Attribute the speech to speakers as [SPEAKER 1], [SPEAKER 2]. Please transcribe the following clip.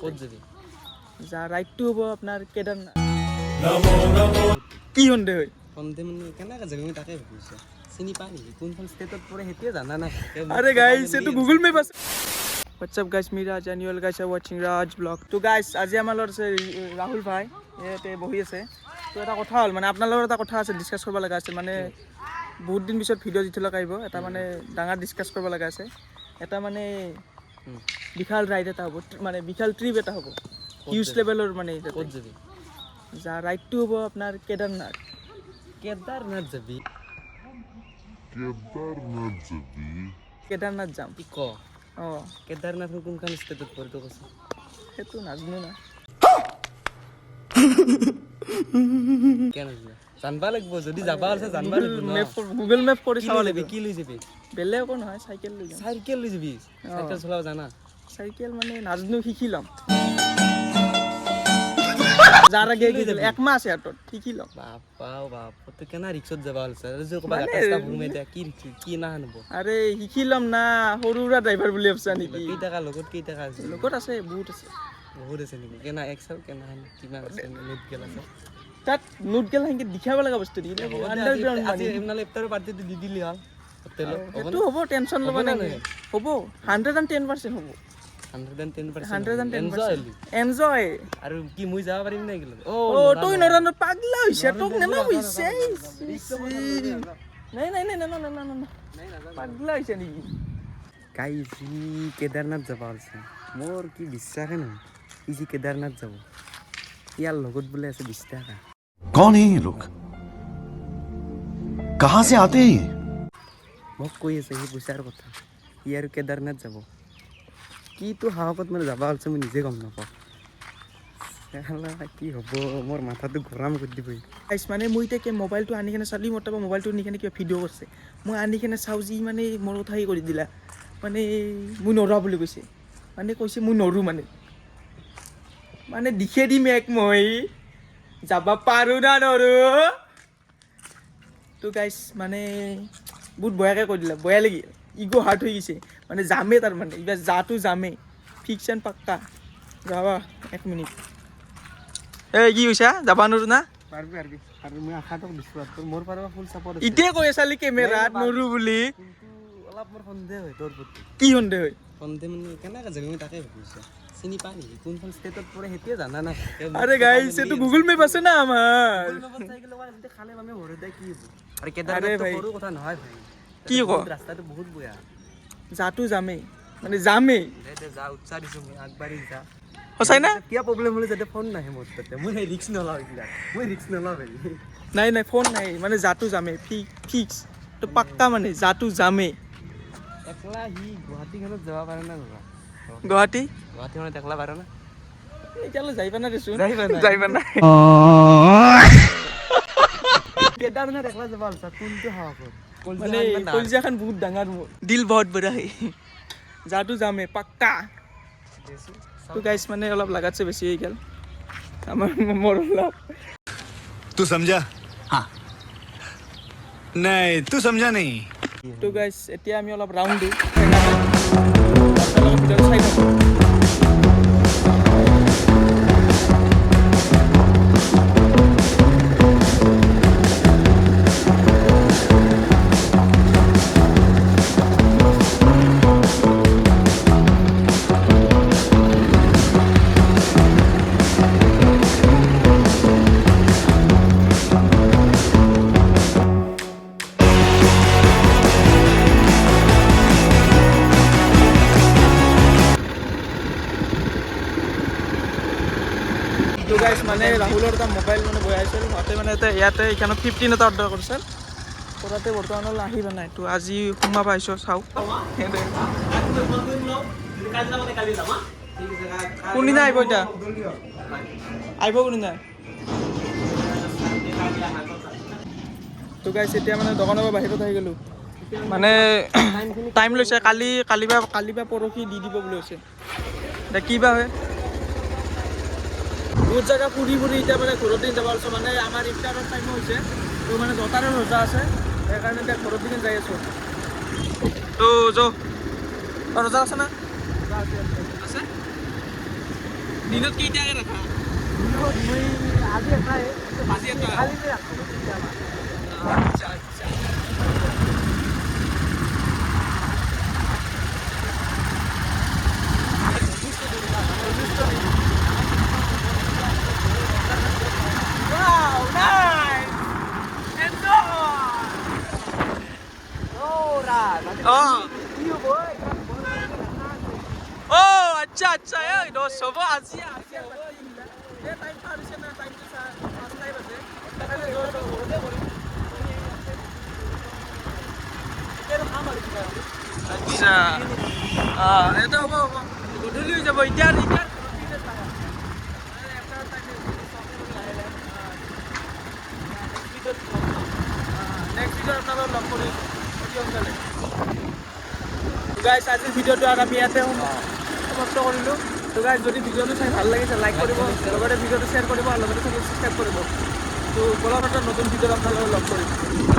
[SPEAKER 1] ক'ত যাবি
[SPEAKER 2] যা ৰাইটটো হ'ব আপোনাৰ কেদাৰনাথ কি সন্দেহ হয়
[SPEAKER 1] সন্ধে মানে কেনেকৈ যাবি মই তাকে ভাবিছোঁ চিনি পা নেকি কোনখন ষ্টেটত পৰে সেইটোৱে জানা নাই
[SPEAKER 2] अरे गाइस ये तो गूगल में बस WhatsApp guys me Raj and you all guys are watching Raj blog तो गाइस আজি আমাৰ লগত আছে ৰাহুল ভাই ইয়াতে বহি আছে তো এটা কথা হ'ল মানে আপোনাৰ লগত এটা কথা আছে ডিসকাস কৰিব লগা আছে মানে বহুত দিন পিছত ভিডিঅ' জিথ লগাই আহিব এটা মানে ডাঙৰ ডিসকাস কৰিব লগা আছে এটা মানে বিশাল ৰাইড এটা হ'ব মানে বিশাল ট্ৰিপ এটা হ'ব হিউজ লেভেলৰ মানে
[SPEAKER 1] ক'ত যাবি
[SPEAKER 2] যা ৰাইডটো হ'ব আপোনাৰ কেদাৰনাথ
[SPEAKER 1] কেদাৰনাথ যাবি
[SPEAKER 2] কেদাৰনাথ যাম
[SPEAKER 1] কি ক
[SPEAKER 2] অঁ
[SPEAKER 1] কেদাৰনাথৰ কোনখন ষ্টেটত পৰে তো কৈছে
[SPEAKER 2] সেইটো নাজানো না
[SPEAKER 1] কেনে জানবা লাগিব যদি যাবা আছে জানবা লাগিব ন
[SPEAKER 2] গুগল মেপ কৰি
[SPEAKER 1] কি
[SPEAKER 2] চাব
[SPEAKER 1] লৈ
[SPEAKER 2] লাগিব
[SPEAKER 1] যাবি কি লৈ যাবি
[SPEAKER 2] বেলেগ একো নহয় চাইকেল লৈ যাম
[SPEAKER 1] চাইকেল লৈ যাবি চাইকেল চলাব জানা
[SPEAKER 2] চাইকেল মানে নাজানো শিকি ল'ম যাৰ আগে একমাহ আছে হাতত শিকি ল'ম
[SPEAKER 1] বাপাও বাপ তই কেনা ৰিক্সত যাবা ওলছা যে ক'বা গাটা ঘুমে এতিয়া কি কি না হানব
[SPEAKER 2] আৰে শিকি ল'ম না সৰু সুৰা ড্ৰাইভাৰ বুলি ভাবছা নেকি
[SPEAKER 1] কেইটাকা কেইটাকা আছে
[SPEAKER 2] লগত আছে বহুত আছে
[SPEAKER 1] নেকি কেনা এক্সেল কেনা কিমান আছে নোট গেল আছে
[SPEAKER 2] তাত নোট গেল সেনেকে দেখাব লগা বস্তু নেকি আণ্ডাৰগ্ৰাউণ্ড
[SPEAKER 1] আজি এমনালে ইফতাৰৰ পাৰ্টিটো দি দিলি হ'ল হোটেলত
[SPEAKER 2] সেইটো হ'ব টেনশ্যন ল'ব নালাগে হ'ব 110% হ'ব
[SPEAKER 1] 110%
[SPEAKER 2] এনজয়
[SPEAKER 1] আৰু কি মই যাব পাৰিম না গেল
[SPEAKER 2] অ তই নৰানো পাগলা হৈছে তোক নেনা হৈছে নাই নাই নাই না না না না পাগলা হৈছে নেকি
[SPEAKER 1] কাইজি কেদাৰনাথ যাব ওলছা মোৰ কি বিশ্বাসে নহয় ইজি কেদাৰনাথ যাব ইয়াৰ লগত বোলে আছে 20 টাকা
[SPEAKER 3] कौन है ये लोग कहाँ से आते हैं ये
[SPEAKER 1] মোক কৈ আছে সি পইচাৰ কথা সি আৰু কেদাৰনাথ যাব কিটো সাহসত মানে যাবা ওলছে মই নিজে গম নাপাওঁ কি হ'ব মোৰ মাথাটো গৰম কৰি দিব
[SPEAKER 2] গাইছ মানে মই এতিয়া মোবাইলটো আনি কেনে চালি মোৰ তাৰপৰা মোবাইলটো আনি কেনে কিবা ভিডিঅ' কৰিছে মই আনি কেনে চাওঁ যি মানে মোৰ কথা হেৰি কৰি দিলা মানে মই নৰা বুলি কৈছে মানে কৈছে মই নৰোঁ মানে দিখে দিম এক মই যাব পাৰোঁ না নৰোঁ তো গাইছ মানে বহুত বয়াকৈ কৈ দিলা বয়া লাগি ইগ' হাৰ্ট হৈ গৈছে মানে যামেই তাৰমানে এইবাৰ যাটো যামেই ফিক্স এণ্ড পাক্কা যাবা 1 মিনিট এই কি কৈছা যাবা নৰোঁ না
[SPEAKER 1] পাৰবি আৰু মই আশাটো দিছোঁ আৰু মোৰ পৰা ফুল চাপৰ্ট
[SPEAKER 2] ইতিয়াই কৈ আছালি কেমেৰাত নৰোঁ বুলি
[SPEAKER 1] কিন্তু অলপ মোৰ সন্দেহ হয় তোৰ প্ৰতি
[SPEAKER 2] কি সন্দেহ হয়
[SPEAKER 1] সন্দেহ মানে কেনেকৈ যাবি মই তাকে ভাবিছোঁ চিনি পা নেকি কোনখন ষ্টেটত পৰে সেইটোৱে জানা নাই
[SPEAKER 2] আরে গাইস ये तो गूगल मैप আছে না আমার
[SPEAKER 1] খালে আমি ভরে দেয় কি হ'ব আৰু কেদাৰনাথ সৰু কথা নহয় ভাই
[SPEAKER 2] কি ক
[SPEAKER 1] ৰাস্তাটো বহুত বেয়া
[SPEAKER 2] যাটো যামেই মানে যামেই
[SPEAKER 1] দে যা উৎসাহ দিছোঁ মই আগবাঢ়ি যা
[SPEAKER 2] সঁচাই না
[SPEAKER 1] কিয় প্ৰব্লেম হ'লে যাতে ফোন নাহে মোৰ তাতে মই ৰিক্স নলওঁ এইবিলাক মই ৰিক্স নলওঁ ভাই
[SPEAKER 2] নাই নাই ফোন নাই মানে যাটো যামেই ফিক্স তো পাক্কা মানে যাটো যামেই
[SPEAKER 1] একলা সি গুৱাহাটীখনত যাব পাৰে না বাবা
[SPEAKER 2] গুৱাহাটীখনত
[SPEAKER 1] একলা পাৰে না
[SPEAKER 2] এতিয়ালৈ যাইবা না দেচোন
[SPEAKER 1] যাইবা না
[SPEAKER 2] কেদাৰনাথ
[SPEAKER 1] একলা যাব আলছা কোনটো সাহসত
[SPEAKER 2] মানে কলজাখন বহুত ডাঙৰ মোৰ দিল বহুত বড়া হে যাটো যামে পাক্কা তো গাইছ মানে অলপ লাগাতছে বেছি হৈ গ'ল আমাৰ মোৰ অলপ
[SPEAKER 3] तू समझा हाँ नहीं तू समझा नहीं
[SPEAKER 2] তো গাইছ এতিয়া আমি অলপ ৰাউণ্ড দিওঁ ভিডিঅ'টো চাই থাকোঁ তো গাইছ মানে ৰাহুলৰ এটা মোবাইল মানে বৈ আহিছিল সিহঁতে মানে ইয়াতে এইখানত 15 এটা অৰ্ডাৰ কৰিছিল কৰাতে বৰ্তমানলৈ আহিবা নাই তো আজি সোমাব আহিছোঁ চাওঁ কোনদিনা আহিব এতিয়া আহিব কোনদিনা তো গাইছ এতিয়া মানে দোকানৰ পৰা বাহিৰত আহি গ'লোঁ মানে টাইম লৈছে কালি বা পৰহি দি দিব বুলি কৈছে এতিয়া কি বা হয় বহুত জেগা ফুৰি এতিয়া মানে ঘৰত দিন যাব আছোঁ মানে আমাৰ ইফতাৰৰ টাইম হৈছে তো মানে 10টাৰে ৰোজা আছে সেইকাৰণে এতিয়া ঘৰত দিন যাই আছোঁ তো ৰোজা আছে না আছে দিনত কেইটাকে ৰাখা
[SPEAKER 1] মই আজি এটাই
[SPEAKER 2] আজি এটা
[SPEAKER 1] কালিলৈ ৰাখোঁ কেতিয়াবা
[SPEAKER 2] আচ্ছা আচ্ছা Wow, nice! Enjoy! আচ্ছা আচ্ছা এই দছ হ'ব আজি আজি এই টাইম পাৰ হৈছে না টাইমটো চা 5 টাইম আছে তাকে জোৰ ঘৰতে কৰিম এৰ কাম আৰু কিবা আচ্ছা এটা হ'ব হ'ব গধূলি হৈ যাব এতিয়া এতিয়া নেক্সট ভিডিঅ আপোনালোকক লগ কৰিম অতি সোনকালে গাইছ আজিৰ ভিডিঅ'টো আৰু আমি ইয়াতে সমাপ্ত কৰিলোঁ তো গাইছ যদি ভিডিঅ'টো চাই ভাল লাগিছে লাইক কৰিব লগতে ভিডিঅ'টো শ্বেয়াৰ কৰিব আৰু লগতে ছাবস্ক্ৰাইব কৰিব তো বলক এটা নতুন ভিডিঅ'ত আপোনালোকক লগ কৰিম